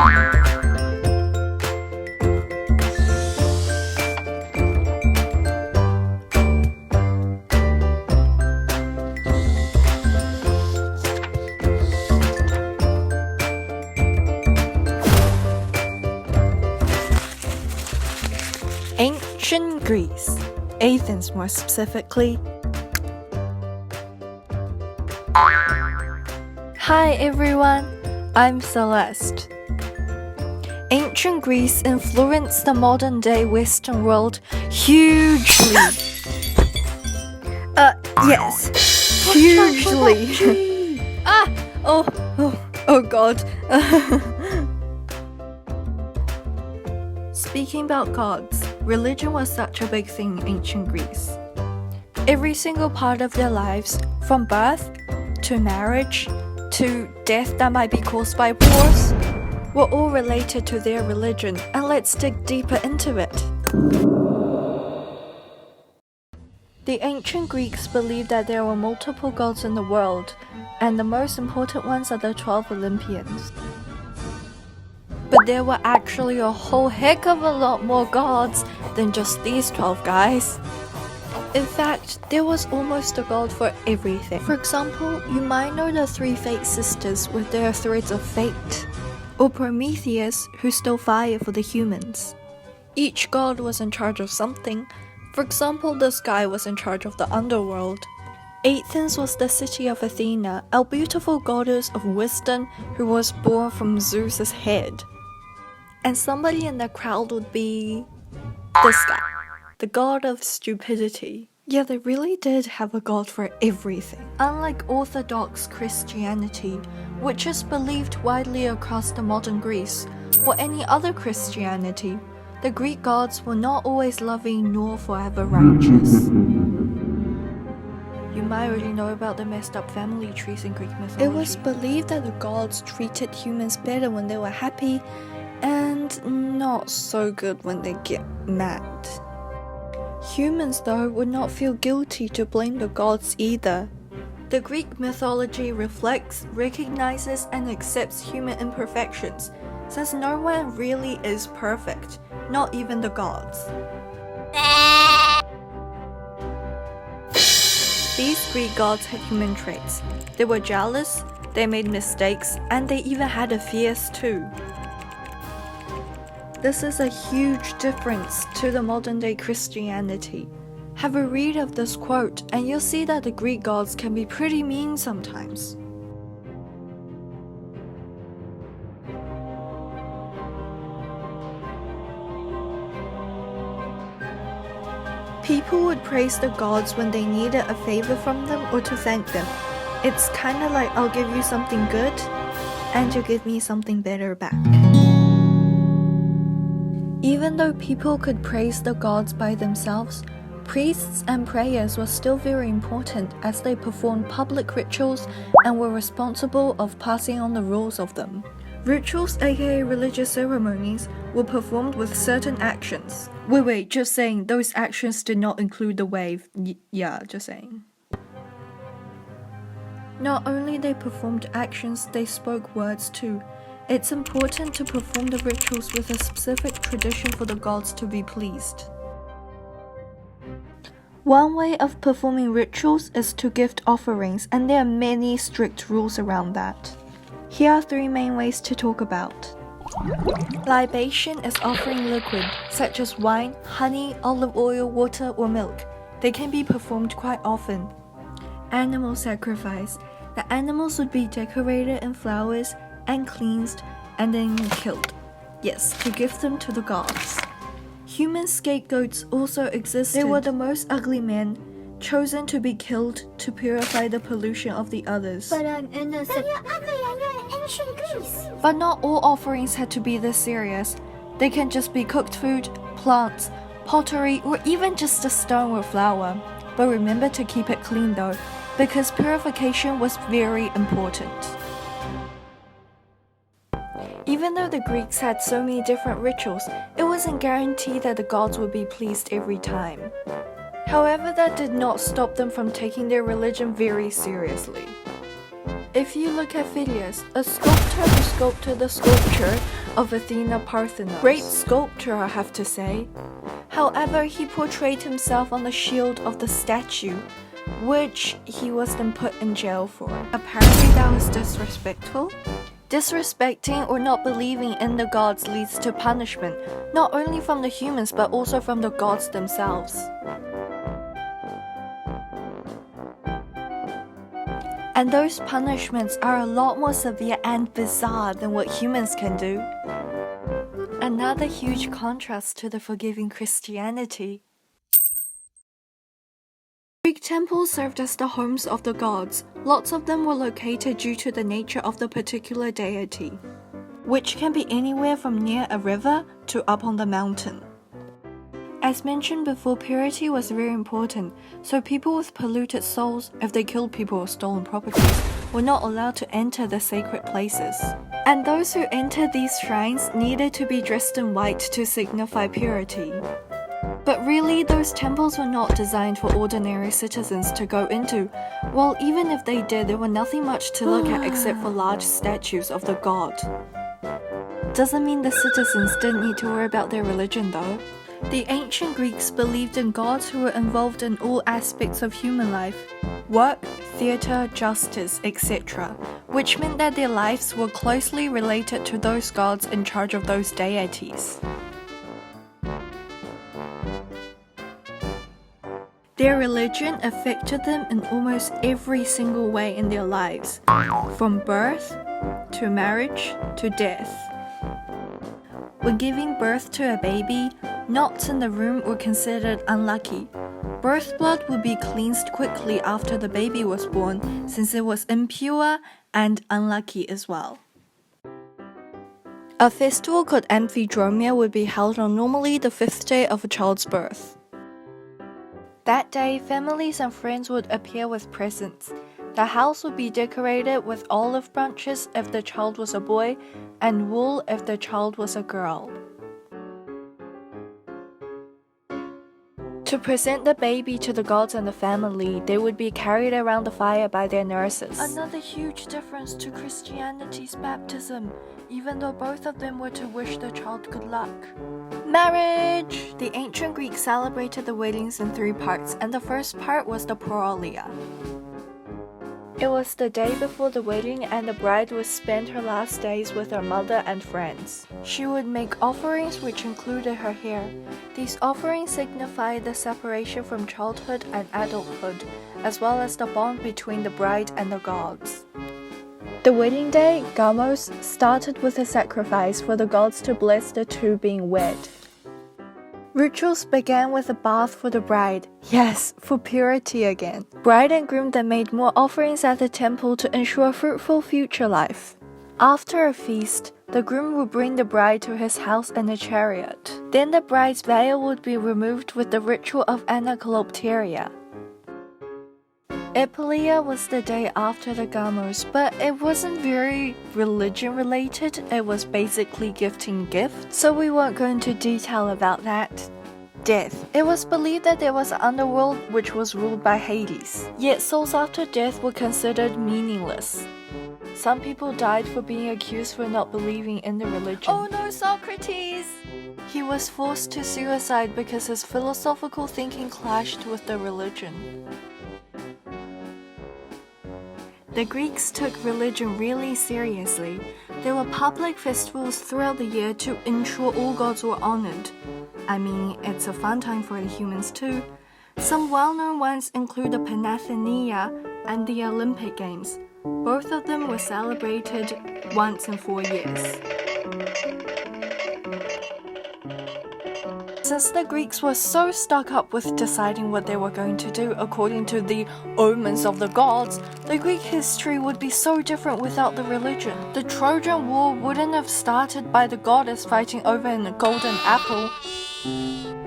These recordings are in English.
Ancient Greece, Athens more specifically. Hi everyone, I'm Celeste. Ancient Greece influenced the modern-day Western world hugely. Yes, hugely. Oh God. Speaking about gods, religion was such a big thing in ancient Greece. Every single part of their lives, from birth to marriage to death that might be caused by wars, were all related to their religion, and let's dig deeper into it. The ancient Greeks believed that there were multiple gods in the world, and the most important ones are the 12 Olympians. But there were actually a whole heck of a lot more gods than just these 12 guys. In fact, there was almost a god for everything. For example, you might know the 3 Fate sisters with their threads of fate, or Prometheus, who stole fire for the humans. Each god was in charge of something. For example, the sky was in charge of the underworld. Athens was the city of Athena, a beautiful goddess of wisdom who was born from Zeus's head. And somebody in the crowd would be this guy, the god of stupidity. Yeah, they really did have a god for everything. Unlike Orthodox Christianity, which is believed widely across the modern Greece, or any other Christianity, the Greek gods were not always loving nor forever righteous. You might already know about the messed up family trees in Greek mythology. It was believed that the gods treated humans better when they were happy, and not so good when they get mad. Humans, though, would not feel guilty to blame the gods either. The Greek mythology reflects, recognizes, and accepts human imperfections, since no one really is perfect, not even the gods. These Greek gods had human traits. They were jealous, they made mistakes, and they even had fears too. This is a huge difference to the modern-day Christianity. Have a read of this quote and you'll see that the Greek gods can be pretty mean sometimes. People would praise the gods when they needed a favor from them or to thank them. It's kinda like I'll give you something good and you give me something better back. Even though people could praise the gods by themselves, priests and prayers were still very important as they performed public rituals and were responsible of passing on the rules of them. Rituals, aka religious ceremonies, were performed with certain actions. Wait, just saying, those actions did not include the wave. Yeah, just saying. Not only they performed actions, they spoke words too. It's important to perform the rituals with a specific tradition for the gods to be pleased. One way of performing rituals is to gift offerings, and there are many strict rules around that. Here are 3 main ways to talk about. Libation is offering liquid, such as wine, honey, olive oil, water, or milk. They can be performed quite often. Animal sacrifice. The animals would be decorated in flowers and cleansed and then killed. Yes, to give them to the gods. Human scapegoats also existed. They were the most ugly men, chosen to be killed to purify the pollution of the others. But I'm innocent. You're ugly and you're in ancient Greece. But not all offerings had to be this serious. They can just be cooked food, plants, pottery, or even just a stone or flower. But remember to keep it clean though, because purification was very important. Even though the Greeks had so many different rituals, it wasn't guaranteed that the gods would be pleased every time. However, that did not stop them from taking their religion very seriously. If you look at Phidias, a sculptor who sculpted the sculpture of Athena Parthenos. Great sculptor, I have to say. However, he portrayed himself on the shield of the statue, which he was then put in jail for. Apparently that was disrespectful. Disrespecting or not believing in the gods leads to punishment, not only from the humans but also from the gods themselves. And those punishments are a lot more severe and bizarre than what humans can do. Another huge contrast to the forgiving Christianity. Greek temples served as the homes of the gods. Lots of them were located due to the nature of the particular deity, which can be anywhere from near a river to up on the mountain. As mentioned before, purity was very important, so people with polluted souls, if they killed people or stolen properties, were not allowed to enter the sacred places. And those who entered these shrines needed to be dressed in white to signify purity. But really, those temples were not designed for ordinary citizens to go into. Well, even if they did, there were nothing much to look at except for large statues of the god. Doesn't mean the citizens didn't need to worry about their religion though. The ancient Greeks believed in gods who were involved in all aspects of human life, work, theatre, justice, etc., which meant that their lives were closely related to those gods in charge of those deities. Their religion affected them in almost every single way in their lives, from birth, to marriage, to death. When giving birth to a baby, knots in the room were considered unlucky. Birth blood would be cleansed quickly after the baby was born, since it was impure and unlucky as well. A festival called Amphidromia would be held on normally the 5th day of a child's birth. That day, families and friends would appear with presents. The house would be decorated with olive branches if the child was a boy, and wool if the child was a girl. To present the baby to the gods and the family, they would be carried around the fire by their nurses. Another huge difference to Christianity's baptism, even though both of them were to wish the child good luck. Marriage! The ancient Greeks celebrated the weddings in 3 parts, and the first part was the prolia. It was the day before the wedding, and the bride would spend her last days with her mother and friends. She would make offerings which included her hair. These offerings signified the separation from childhood and adulthood, as well as the bond between the bride and the gods. The wedding day, Gamos, started with a sacrifice for the gods to bless the two being wed. Rituals began with a bath for the bride. Yes, for purity again. Bride and groom then made more offerings at the temple to ensure a fruitful future life. After a feast, the groom would bring the bride to his house in a chariot. Then the bride's veil would be removed with the ritual of anacolopteria. Epilea was the day after the Gamos, but it wasn't very religion related. It was basically gifting gifts, so we won't go into detail about that. Death. It was believed that there was an underworld which was ruled by Hades, yet souls after death were considered meaningless. Some people died for being accused for not believing in the religion. Oh no, Socrates! He was forced to suicide because his philosophical thinking clashed with the religion. The Greeks took religion really seriously. There were public festivals throughout the year to ensure all gods were honored. I mean, it's a fun time for the humans too. Some well-known ones include the Panathenaea and the Olympic Games. Both of them were celebrated once in 4 years. Since the Greeks were so stuck up with deciding what they were going to do according to the omens of the gods, the Greek history would be so different without the religion. The Trojan War wouldn't have started by the goddess fighting over a golden apple.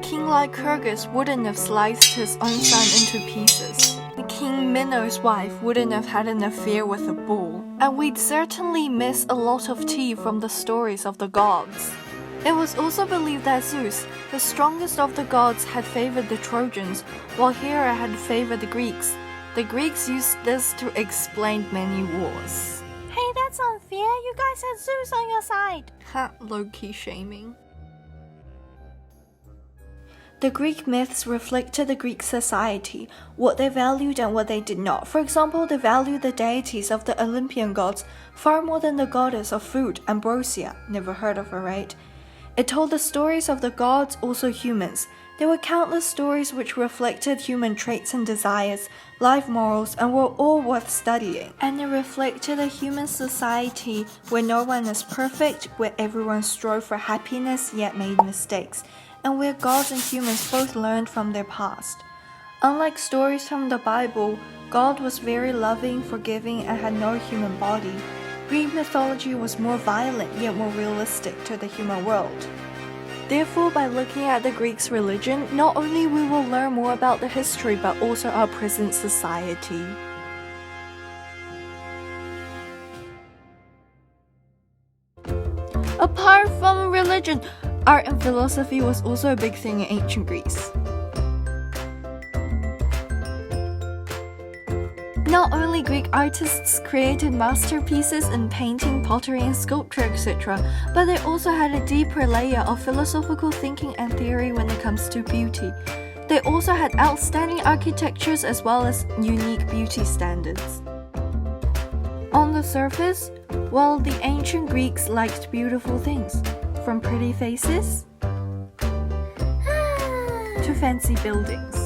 King Lycurgus wouldn't have sliced his own son into pieces. King Minos' wife wouldn't have had an affair with a bull. And we'd certainly miss a lot of tea from the stories of the gods. It was also believed that Zeus, the strongest of the gods, had favored the Trojans, while Hera had favored the Greeks. The Greeks used this to explain many wars. Hey, that's unfair. You you guys had Zeus on your side. Ha, low-key shaming. The Greek myths reflected the Greek society, what they valued and what they did not. For example, they valued the deities of the Olympian gods far more than the goddess of food, Ambrosia. Never heard of her, right? It told the stories of the gods, also humans. There were countless stories which reflected human traits and desires, life morals, and were all worth studying. And it reflected a human society where no one is perfect, where everyone strove for happiness yet made mistakes, and where gods and humans both learned from their past. Unlike stories from the Bible, God was very loving, forgiving, and had no human body. Greek mythology was more violent yet more realistic to the human world. Therefore, by looking at the Greeks' religion, not only we will learn more about the history but also our present society. Apart from religion, art and philosophy was also a big thing in ancient Greece. Not only Greek artists created masterpieces in painting, pottery, and sculpture, etc., but they also had a deeper layer of philosophical thinking and theory when it comes to beauty. They also had outstanding architectures as well as unique beauty standards. On the surface, well, the ancient Greeks liked beautiful things, from pretty faces to fancy buildings.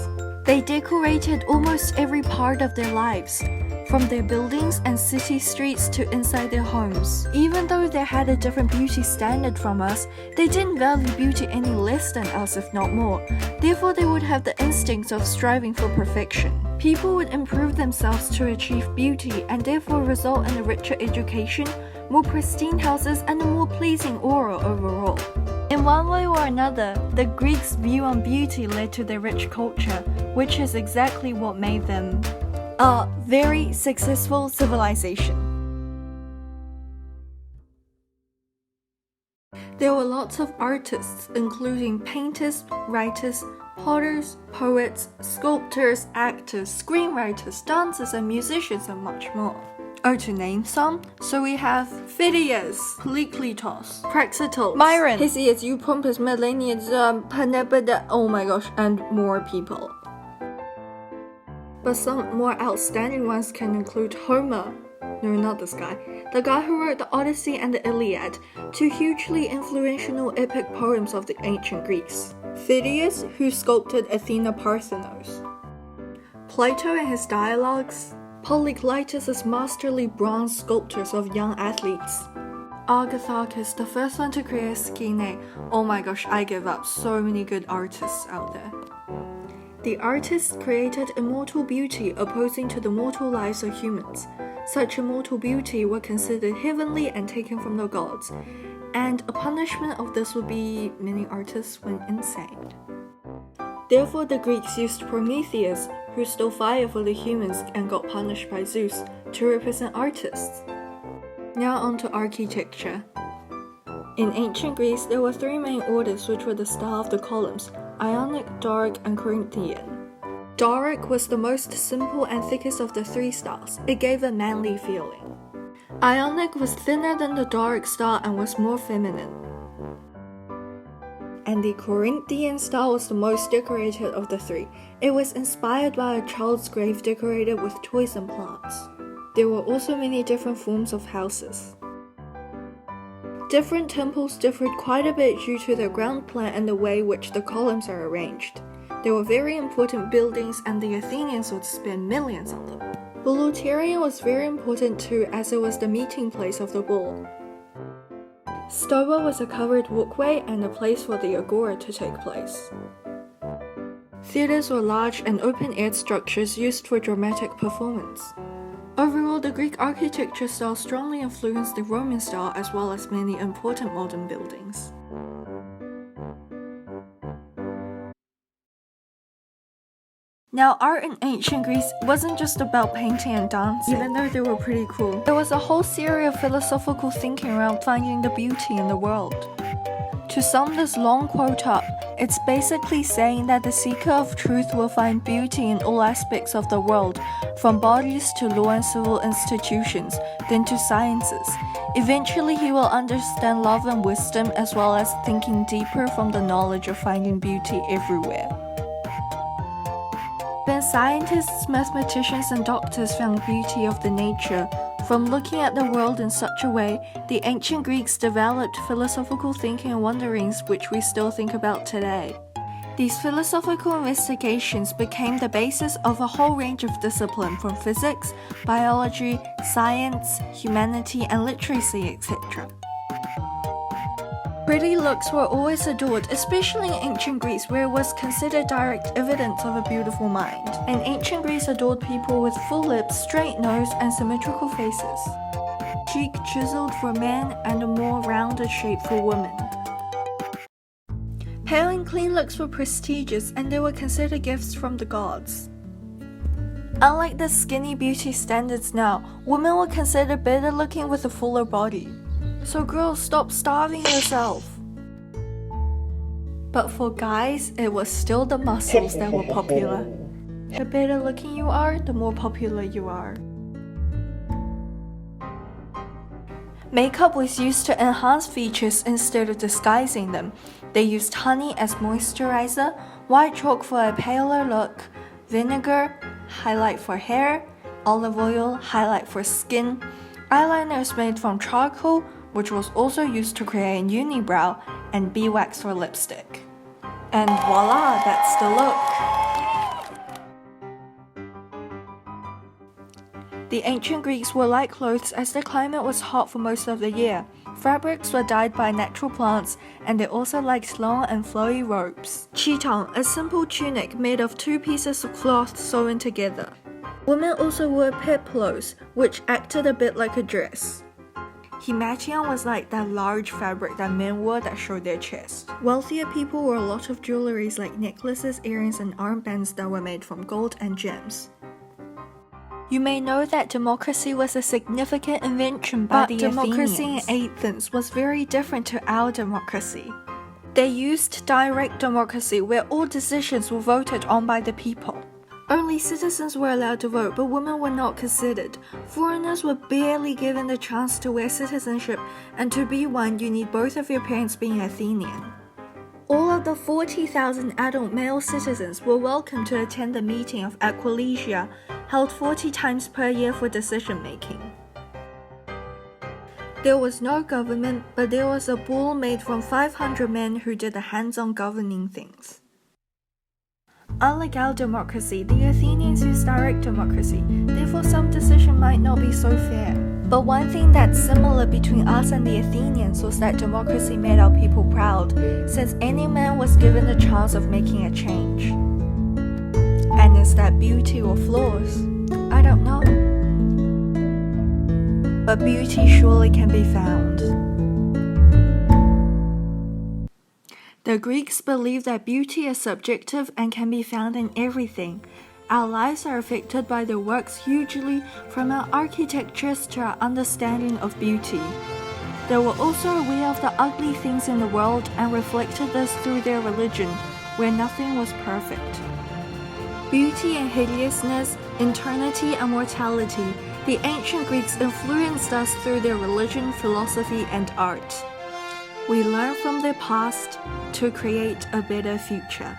They decorated almost every part of their lives, from their buildings and city streets to inside their homes. Even though they had a different beauty standard from us, they didn't value beauty any less than us, if not more. Therefore, they would have the instincts of striving for perfection. People would improve themselves to achieve beauty and therefore result in a richer education, more pristine houses, and a more pleasing aura overall. In one way or another, the Greeks' view on beauty led to their rich culture, which is exactly what made them a very successful civilization. There were lots of artists, including painters, writers, potters, poets, sculptors, actors, screenwriters, dancers, and musicians, and much more. To name some, so we have Phidias, Polykleitos, Praxiteles, Myron, Hesiod, Eupompus, Melanius, Panebada, oh my gosh, and more people. But some more outstanding ones can include Homer, no, not this guy, the guy who wrote the Odyssey and the Iliad, two hugely influential epic poems of the ancient Greeks. Phidias, who sculpted Athena Parthenos. Plato and his dialogues. Polykleitos' masterly bronze sculptures of young athletes. Agatharchus, the first one to create a skene. Oh my gosh, I give up. So many good artists out there. The artists created immortal beauty opposing to the mortal lives of humans. Such immortal beauty were considered heavenly and taken from the gods, and a punishment of this would be many artists went insane. Therefore, the Greeks used Prometheus, who stole fire for the humans and got punished by Zeus, to represent artists. Now on to architecture. In ancient Greece, there were three main orders which were the style of the columns: Ionic, Doric, and Corinthian. Doric was the most simple and thickest of the three styles. It gave a manly feeling. Ionic was thinner than the Doric style and was more feminine. And the Corinthian style was the most decorated of the three. It was inspired by a child's grave decorated with toys and plants. There were also many different forms of houses. Different temples differed quite a bit due to their ground plan and the way which the columns are arranged. They were very important buildings and the Athenians would spend millions on them. Bouleuterion was very important too, as it was the meeting place of the bull. Stoa was a covered walkway and a place for the agora to take place. Theatres were large and open-air structures used for dramatic performance. Overall, the Greek architecture style strongly influenced the Roman style as well as many important modern buildings. Now, art in ancient Greece wasn't just about painting and dancing, even though they were pretty cool. There was a whole series of philosophical thinking around finding the beauty in the world. To sum this long quote up, it's basically saying that the seeker of truth will find beauty in all aspects of the world, from bodies to law and civil institutions, then to sciences. Eventually, he will understand love and wisdom as well as thinking deeper from the knowledge of finding beauty everywhere. Then scientists, mathematicians, and doctors found beauty of the nature. From looking at the world in such a way, the ancient Greeks developed philosophical thinking and wonderings which we still think about today. These philosophical investigations became the basis of a whole range of disciplines from physics, biology, science, humanity, and literacy, etc. Pretty looks were always adored, especially in ancient Greece, where it was considered direct evidence of a beautiful mind. And ancient Greece adored people with full lips, straight nose, and symmetrical faces. Cheek chiseled for men and a more rounded shape for women. Pale and clean looks were prestigious, and they were considered gifts from the gods. Unlike the skinny beauty standards now, women were considered better looking with a fuller body. So girls, stop starving yourself. But for guys, it was still the muscles that were popular. The better looking you are, the more popular you are. Makeup was used to enhance features instead of disguising them. They used honey as moisturizer, white chalk for a paler look, vinegar, highlight for hair, olive oil, highlight for skin. Eyeliner is made from charcoal, which was also used to create a unibrow, and beeswax for lipstick. And voila, that's the look! The ancient Greeks wore light clothes as the climate was hot for most of the year. Fabrics were dyed by natural plants, and they also liked long and flowy robes. Chiton, a simple tunic made of 2 pieces of cloth sewn together. Women also wore peplos, which acted a bit like a dress. Himation was like that large fabric that men wore that showed their chest. Wealthier people wore a lot of jewelries like necklaces, earrings, and armbands that were made from gold and gems. You may know that democracy was a significant invention by the Athenians. But democracy in Athens was very different to our democracy. They used direct democracy where all decisions were voted on by the people. Only citizens were allowed to vote, but women were not considered. Foreigners were barely given the chance to wear citizenship, and to be one, you need both of your parents being Athenian. All of the 40,000 adult male citizens were welcome to attend the meeting of Ecclesia, held 40 times per year for decision-making. There was no government, but there was a bull made from 500 men who did the hands-on governing things. Unlike our democracy, the Athenians used direct democracy, therefore some decision might not be so fair. But one thing that's similar between us and the Athenians was that democracy made our people proud, since any man was given the chance of making a change. And is that beauty or flaws? I don't know. But beauty surely can be found. The Greeks believed that beauty is subjective and can be found in everything. Our lives are affected by their works hugely, from our architectures to our understanding of beauty. They were also aware of the ugly things in the world and reflected this through their religion, where nothing was perfect. Beauty and hideousness, eternity and mortality, the ancient Greeks influenced us through their religion, philosophy, and art. We learn from their past to create a better future.